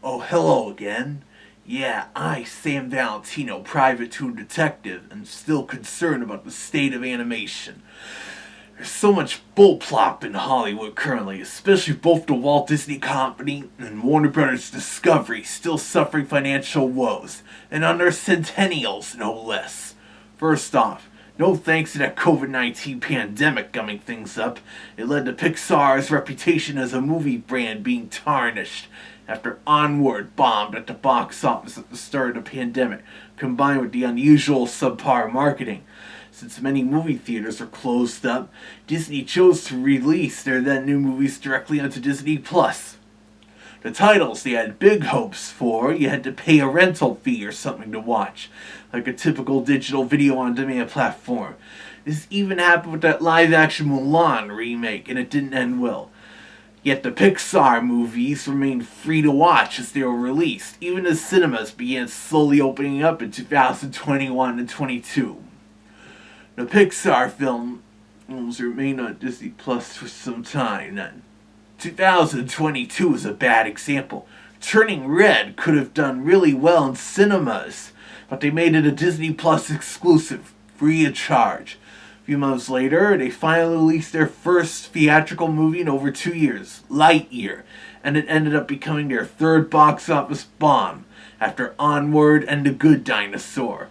Oh, hello again. Yeah, I, Sam Valentino, private toon detective, am still concerned about the state of animation. There's so much bullplop in Hollywood currently, especially both the Walt Disney Company and Warner Brothers Discovery still suffering financial woes, and on their centennials, no less. First off, no thanks to that COVID-19 pandemic gumming things up, it led to Pixar's reputation as a movie brand being tarnished after Onward bombed at the box office at the start of the pandemic, combined with the unusual subpar marketing. Since many movie theaters are closed up, Disney chose to release their then new movies directly onto Disney Plus. The titles they had big hopes for, you had to pay a rental fee or something to watch, like a typical digital video on demand platform. This even happened with that live action Mulan remake, and it didn't end well. Yet the Pixar movies remained free to watch as they were released, even as cinemas began slowly opening up in 2021 and 22. The Pixar films remained on Disney Plus for some time then. 2022 is a bad example. Turning Red could have done really well in cinemas, but they made it a Disney Plus exclusive, free of charge. A few months later, they finally released their first theatrical movie in over 2 years, Lightyear, and it ended up becoming their third box office bomb, after Onward and The Good Dinosaur.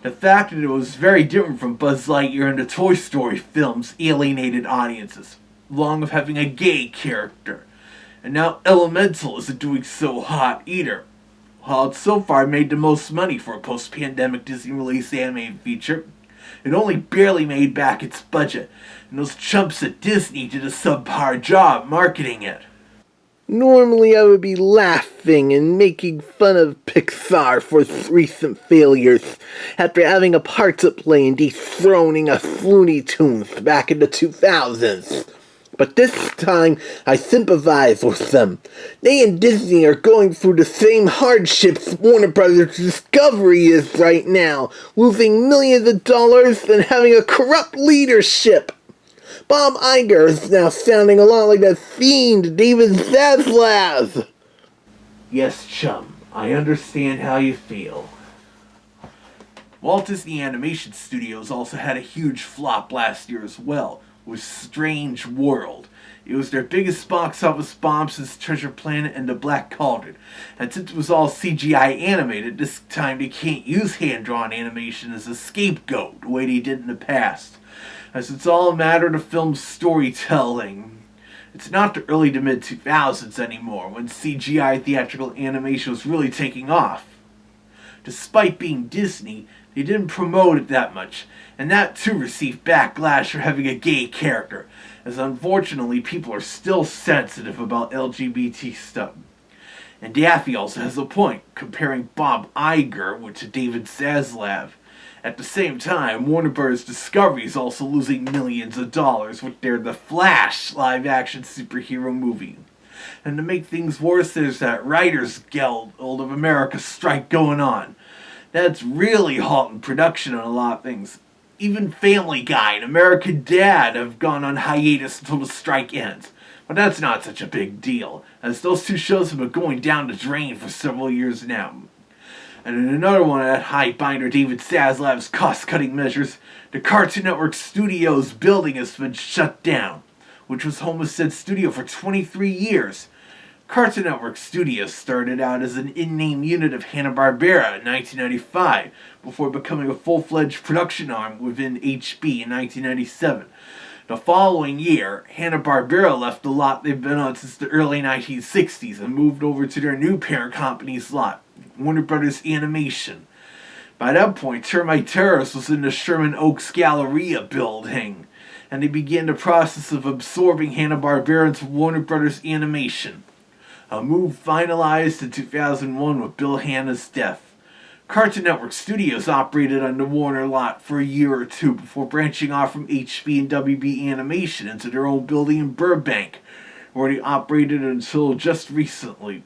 The fact that it was very different from Buzz Lightyear and the Toy Story films alienated audiences, along with having a gay character. And now Elemental isn't doing so hot either. While it's so far made the most money for a post-pandemic Disney-released animated feature, it only barely made back its budget, and those chumps at Disney did a subpar job marketing it. Normally I would be laughing and making fun of Pixar for its recent failures after having a part to play in dethroning us Looney Tunes back in the 2000s. But this time, I sympathize with them. They and Disney are going through the same hardships Warner Brothers Discovery is right now, losing millions of dollars and having a corrupt leadership. Bob Iger is now sounding a lot like that fiend David Zaslav. Yes, chum, I understand how you feel. Walt Disney Animation Studios also had a huge flop last year as well, with Strange World. It was their biggest box office bomb since Treasure Planet and The Black Cauldron, and since it was all CGI animated, this time they can't use hand-drawn animation as a scapegoat the way they did in the past, as it's all a matter of the film's storytelling. It's not the early to mid-2000s anymore, when CGI theatrical animation was really taking off. Despite being Disney, they didn't promote it that much, and that too received backlash for having a gay character, as unfortunately people are still sensitive about LGBT stuff. And Daffy also has a point, comparing Bob Iger to David Zaslav. At the same time, Warner Bros. Discovery is also losing millions of dollars with their The Flash live-action superhero movie. And to make things worse, there's that Writers Guild of America strike going on. That's really halting production on a lot of things. Even Family Guy and American Dad have gone on hiatus until the strike ends. But that's not such a big deal, as those two shows have been going down the drain for several years now. And in another one of that high-binder David Zaslav's cost-cutting measures, the Cartoon Network Studios building has been shut down, which was home of said studio for 23 years. Cartoon Network Studios started out as an in-name unit of Hanna-Barbera in 1995, before becoming a full-fledged production arm within HB in 1997. The following year, Hanna-Barbera left the lot they've been on since the early 1960s and moved over to their new parent company's lot, Warner Brothers Animation. By that point, Termite Terrace was in the Sherman Oaks Galleria building, and they began the process of absorbing Hanna-Barbera into Warner Brothers Animation, a move finalized in 2001 with Bill Hanna's death. Cartoon Network Studios operated on the Warner lot for a year or two before branching off from HB and WB Animation into their own building in Burbank, where they operated until just recently.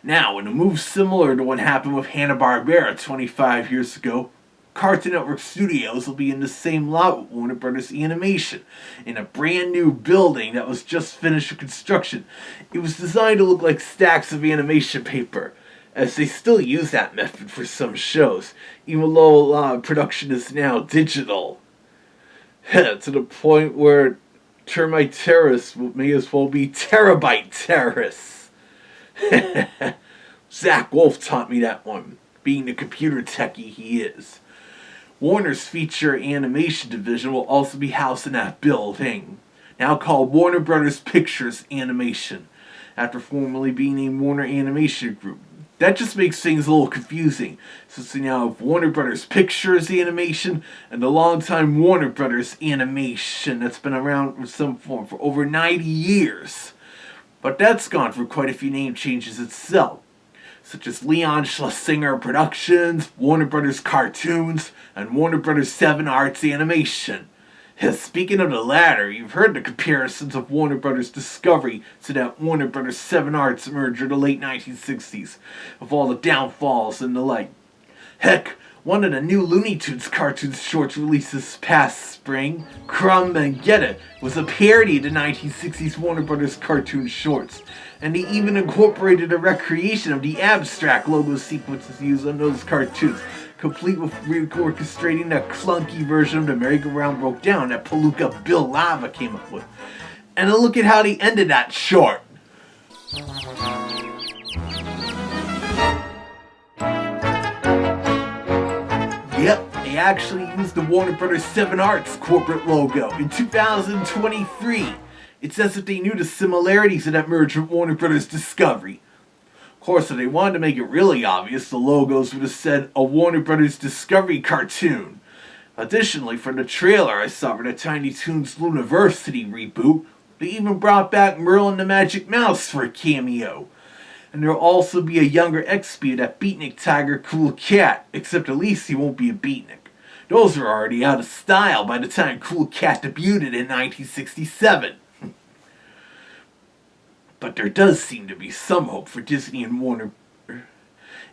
Now, in a move similar to what happened with Hanna-Barbera 25 years ago, Cartoon Network Studios will be in the same lot with Warner Brothers Animation, in a brand new building that was just finished construction. It was designed to look like stacks of animation paper, as they still use that method for some shows, even though a lot of production is now digital. To the point where termite terrorists may as well be terabyte terrorists. Zach Wolf taught me that one, being the computer techie he is. Warner's feature animation division will also be housed in that building, now called Warner Brothers Pictures Animation, after formerly being named Warner Animation Group. That just makes things a little confusing, since we now have Warner Brothers Pictures Animation and the longtime Warner Brothers Animation that's been around in some form for over 90 years. But that's gone through quite a few name changes itself, such as Leon Schlesinger Productions, Warner Brothers Cartoons, and Warner Brothers 7 Arts Animation. Speaking of the latter, you've heard the comparisons of Warner Brothers Discovery to that Warner Brothers 7 Arts merger in the late 1960s, of all the downfalls and the like. Heck, one of the new Looney Tunes Cartoons shorts released this past spring, Crumb and Get It, was a parody of the 1960s Warner Brothers cartoon shorts, and they even incorporated a recreation of the abstract logo sequences used on those cartoons, complete with reorchestrating that clunky version of the merry-go-round broke down that Palooka Bill Lava came up with. And look at how they ended that short. Yep, they actually used the Warner Brothers 7 Arts corporate logo in 2023. It's as if they knew the similarities of that merger with Warner Brothers Discovery. Of course, if they wanted to make it really obvious, the logos would have said a Warner Brothers Discovery cartoon. Additionally, for the trailer I saw for the Tiny Toons Looniversity reboot, they even brought back Merlin the Magic Mouse for a cameo. And there'll also be a younger XP, that Beatnik Tiger Cool Cat, except at least he won't be a Beatnik. Those are already out of style by the time Cool Cat debuted in 1967. But there does seem to be some hope for Disney and Warner.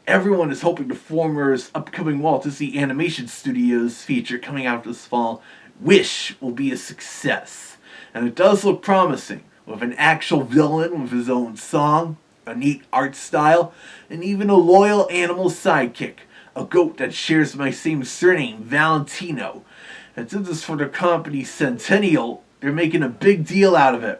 Everyone is hoping the former's upcoming Walt Disney Animation Studios feature coming out this fall, Wish, will be a success. And it does look promising, with an actual villain with his own song, a neat art style, and even a loyal animal sidekick, a goat that shares my same surname, Valentino. And since it's for the company's centennial, they're making a big deal out of it.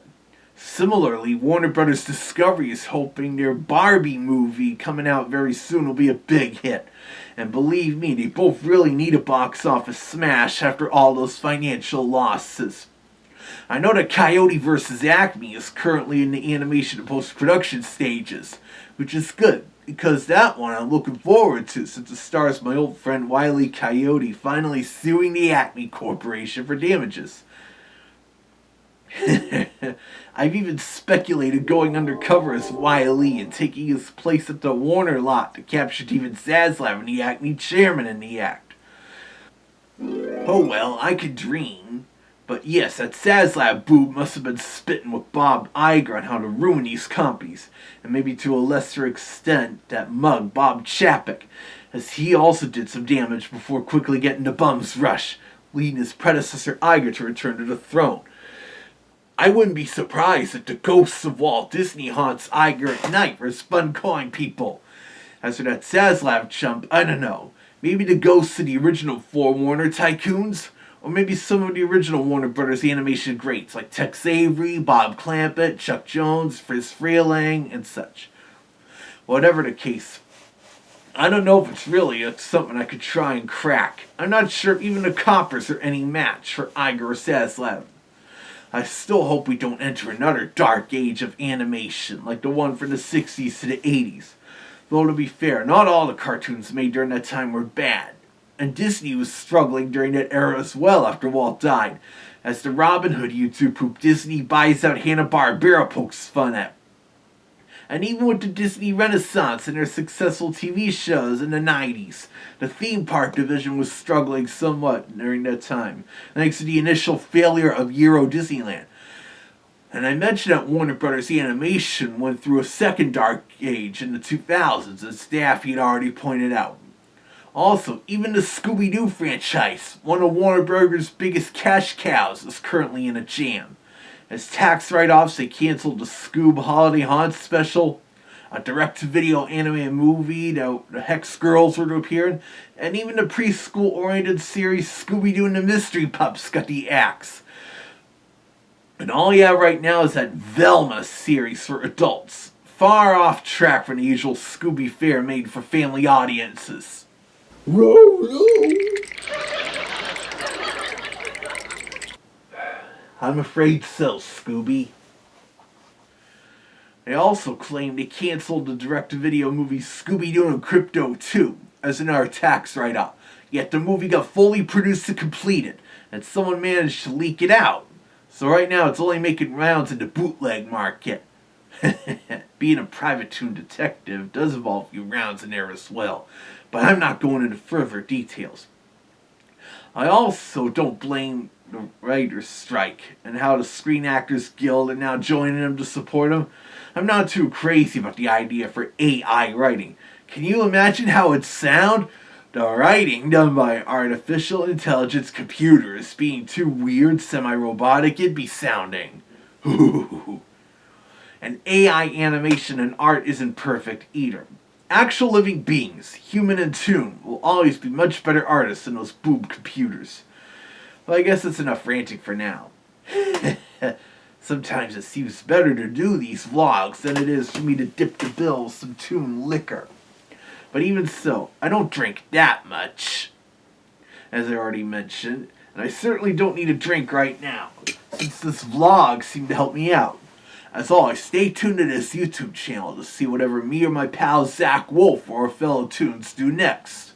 Similarly, Warner Brothers Discovery is hoping their Barbie movie coming out very soon will be a big hit. And believe me, they both really need a box office smash after all those financial losses. I know that Coyote vs. Acme is currently in the animation and post-production stages, which is good, because that one I'm looking forward to, since it stars my old friend Wile E. Coyote finally suing the Acme Corporation for damages. I've even speculated going undercover as Wile E and taking his place at the Warner lot to capture Steven Zaslav and the Acme chairman in the act. Oh well, I could dream. But yes, that Zaslav boob must have been spitting with Bob Iger on how to ruin these companies, and maybe to a lesser extent that mug Bob Chapek, as he also did some damage before quickly getting the bum's rush, leading his predecessor Iger to return to the throne. I wouldn't be surprised if the ghosts of Walt Disney haunts Iger at night for spun-coin people. As for that Zaslav chump, I don't know. Maybe the ghosts of the original four Warner tycoons? Or maybe some of the original Warner Brothers animation greats like Tex Avery, Bob Clampett, Chuck Jones, Friz Freleng, and such. Whatever the case, I don't know if it's really something I could try and crack. I'm not sure if even the coppers are any match for Iger or Zaslav. I still hope we don't enter another dark age of animation like the one from the 60s to the 80s. Though to be fair, not all the cartoons made during that time were bad. And Disney was struggling during that era as well after Walt died, as the Robin Hood YouTube poop Disney buys out Hanna-Barbera pokes fun at. And even with the Disney Renaissance and their successful TV shows in the 90s, the theme park division was struggling somewhat during that time, thanks to the initial failure of Euro Disneyland. And I mentioned that Warner Brothers Animation went through a second dark age in the 2000s, as Daffy had already pointed out. Also, even the Scooby-Doo franchise, one of Warner Bros.' biggest cash cows, is currently in a jam. As tax write-offs, they canceled the Scoob Holiday Haunt special, a direct-to-video anime movie that the Hex Girls were to appear in, and even the preschool-oriented series Scooby-Doo and the Mystery Pups got the axe. And all you have right now is that Velma series for adults, far off track from the usual Scooby fare made for family audiences. I'm afraid so, Scooby. They also claim they canceled the direct-to-video movie Scooby-Doo and Crypto 2 as another tax write-off. Yet the movie got fully produced and completed, and someone managed to leak it out. So right now it's only making rounds in the bootleg market. Being a private toon detective does involve a few rounds in there as well, but I'm not going into further details. I also don't blame the writers' strike and how the Screen Actors Guild are now joining them to support them. I'm not too crazy about the idea for AI writing. Can you imagine how it'd sound? The writing done by artificial intelligence computers being too weird, semi-robotic it'd be sounding. And AI animation and art isn't perfect either. Actual living beings, human and toon, will always be much better artists than those boob computers. Well, I guess that's enough ranting for now. Sometimes it seems better to do these vlogs than it is for me to dip the bill with some toon liquor. But even so, I don't drink that much, as I already mentioned, and I certainly don't need a drink right now, since this vlog seemed to help me out. As always, stay tuned to this YouTube channel to see whatever me or my pal Zach Wolf or our fellow toons do next.